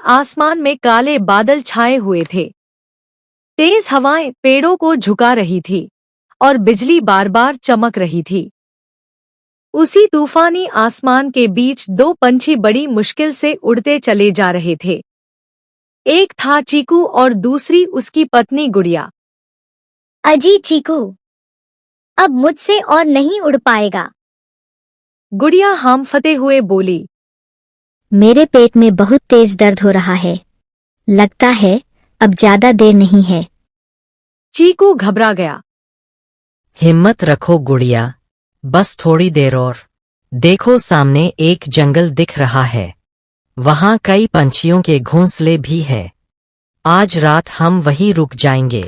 आसमान में काले बादल छाए हुए थे। तेज हवाएं पेड़ों को झुका रही थी और बिजली बार बार चमक रही थी। उसी तूफानी आसमान के बीच दो पंछी बड़ी मुश्किल से उड़ते चले जा रहे थे। एक था चीकू और दूसरी उसकी पत्नी गुड़िया। अजी चीकू, अब मुझसे और नहीं उड़ पाएगा। गुड़िया हांफते हुए बोली। मेरे पेट में बहुत तेज दर्द हो रहा है। लगता है अब ज्यादा देर नहीं है। चीकू घबरा गया। हिम्मत रखो गुड़िया, बस थोड़ी देर और। देखो सामने एक जंगल दिख रहा है, वहां कई पंछियों के घोंसले भी है। आज रात हम वहीं रुक जाएंगे।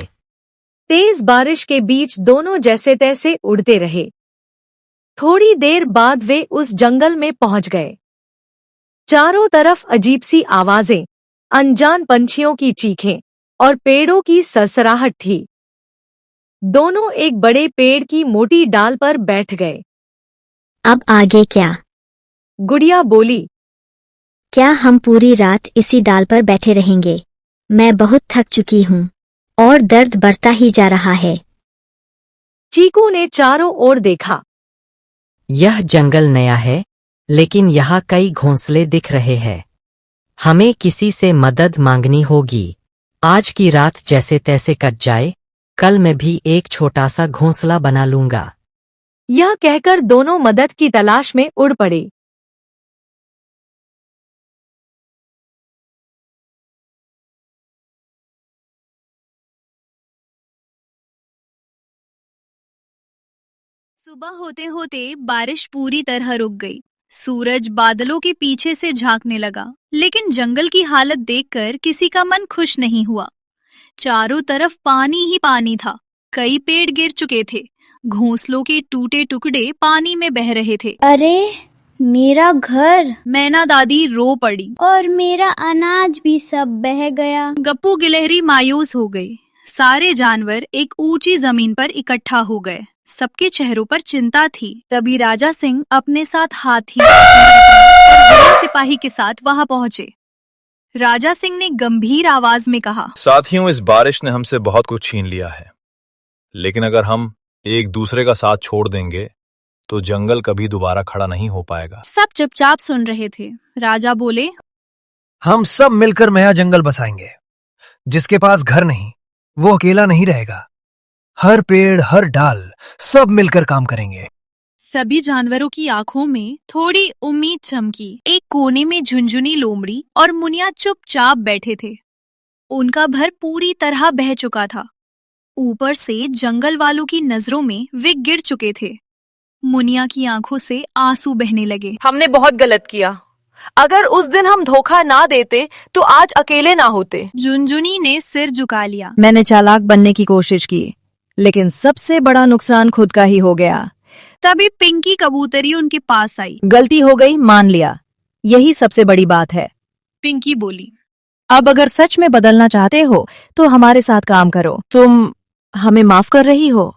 तेज बारिश के बीच दोनों जैसे तैसे उड़ते रहे। थोड़ी देर बाद वे उस जंगल में पहुंच गए। चारों तरफ अजीब सी आवाजें, अनजान पंछियों की चीखें और पेड़ों की सरसराहट थी। दोनों एक बड़े पेड़ की मोटी डाल पर बैठ गए। अब आगे क्या? गुड़िया बोली। क्या हम पूरी रात इसी डाल पर बैठे रहेंगे? मैं बहुत थक चुकी हूँ और दर्द बढ़ता ही जा रहा है। चीकू ने चारों ओर देखा। यह जंगल नया है, लेकिन यहाँ कई घोंसले दिख रहे हैं। हमें किसी से मदद मांगनी होगी। आज की रात जैसे तैसे कट जाए, कल मैं भी एक छोटा सा घोंसला बना लूंगा। यह कहकर दोनों मदद की तलाश में उड़ पड़े। सुबह होते होते बारिश पूरी तरह रुक गई। सूरज बादलों के पीछे से झांकने लगा, लेकिन जंगल की हालत देखकर किसी का मन खुश नहीं हुआ। चारों तरफ पानी ही पानी था। कई पेड़ गिर चुके थे। घोंसलों के टूटे टुकड़े पानी में बह रहे थे। अरे मेरा घर, मैना दादी रो पड़ी। और मेरा अनाज भी सब बह गया। गप्पू गिलहरी मायूस हो गई। सारे जानवर एक ऊंची जमीन पर इकट्ठा हो गए। सबके चेहरों पर चिंता थी। तभी राजा सिंह अपने साथ हाथी और सिपाही के साथ वहां पहुंचे। राजा सिंह ने गंभीर आवाज में कहा, साथियों, इस बारिश ने हमसे बहुत कुछ छीन लिया है, लेकिन अगर हम एक दूसरे का साथ छोड़ देंगे तो जंगल कभी दोबारा खड़ा नहीं हो पाएगा। सब चुपचाप सुन रहे थे। राजा बोले, हम सब मिलकर नया जंगल बसाएंगे। जिसके पास घर नहीं, वो अकेला नहीं रहेगा। हर पेड़, हर डाल, सब मिलकर काम करेंगे। सभी जानवरों की आंखों में थोड़ी उम्मीद चमकी। एक कोने में झुनझुनी लोमड़ी और मुनिया चुपचाप बैठे थे। उनका घर पूरी तरह बह चुका था। ऊपर से जंगल वालों की नजरों में वे गिर चुके थे। मुनिया की आंखों से आंसू बहने लगे। हमने बहुत गलत किया। अगर उस दिन हम धोखा ना देते तो आज अकेले ना होते। झुनझुनी ने सिर झुका लिया। मैंने चालाक बनने की कोशिश की, लेकिन सबसे बड़ा नुकसान खुद का ही हो गया। तभी पिंकी कबूतरी उनके पास आई। गलती हो गई, मान लिया, यही सबसे बड़ी बात है। पिंकी बोली, अब अगर सच में बदलना चाहते हो तो हमारे साथ काम करो। तुम हमें माफ कर रही हो?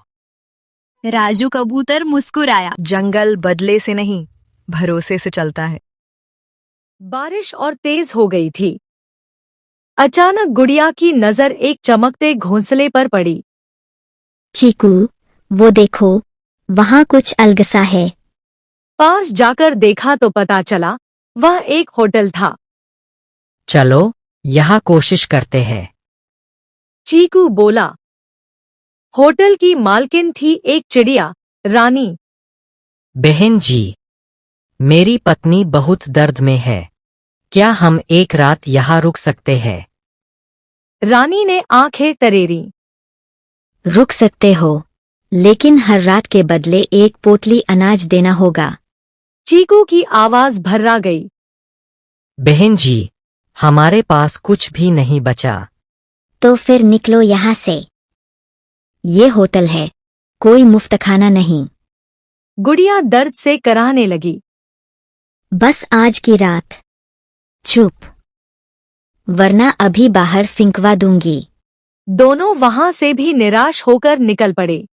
राजू कबूतर मुस्कुराया। जंगल बदले से नहीं, भरोसे से चलता है। बारिश और तेज हो गई थी। अचानक गुड़िया की नजर एक चमकते घोंसले पर पड़ी। चीकू, वो देखो, वहाँ कुछ अलगसा है। पास जाकर देखा तो पता चला वह एक होटल था। चलो यहाँ कोशिश करते हैं। चीकू बोला। होटल की मालकिन थी एक चिड़िया, रानी। बहन जी, मेरी पत्नी बहुत दर्द में है। क्या हम एक रात यहाँ रुक सकते हैं? रानी ने आंखें तरेरी। रुक सकते हो, लेकिन हर रात के बदले एक पोटली अनाज देना होगा। चीकू की आवाज भर्रा गई। बहन जी, हमारे पास कुछ भी नहीं बचा। तो फिर निकलो यहाँ से। ये होटल है, कोई मुफ्त खाना नहीं। गुड़िया दर्द से कराहने लगी। बस आज की रात। चुप, वरना अभी बाहर फिंकवा दूंगी। दोनों वहां से भी निराश होकर निकल पड़े।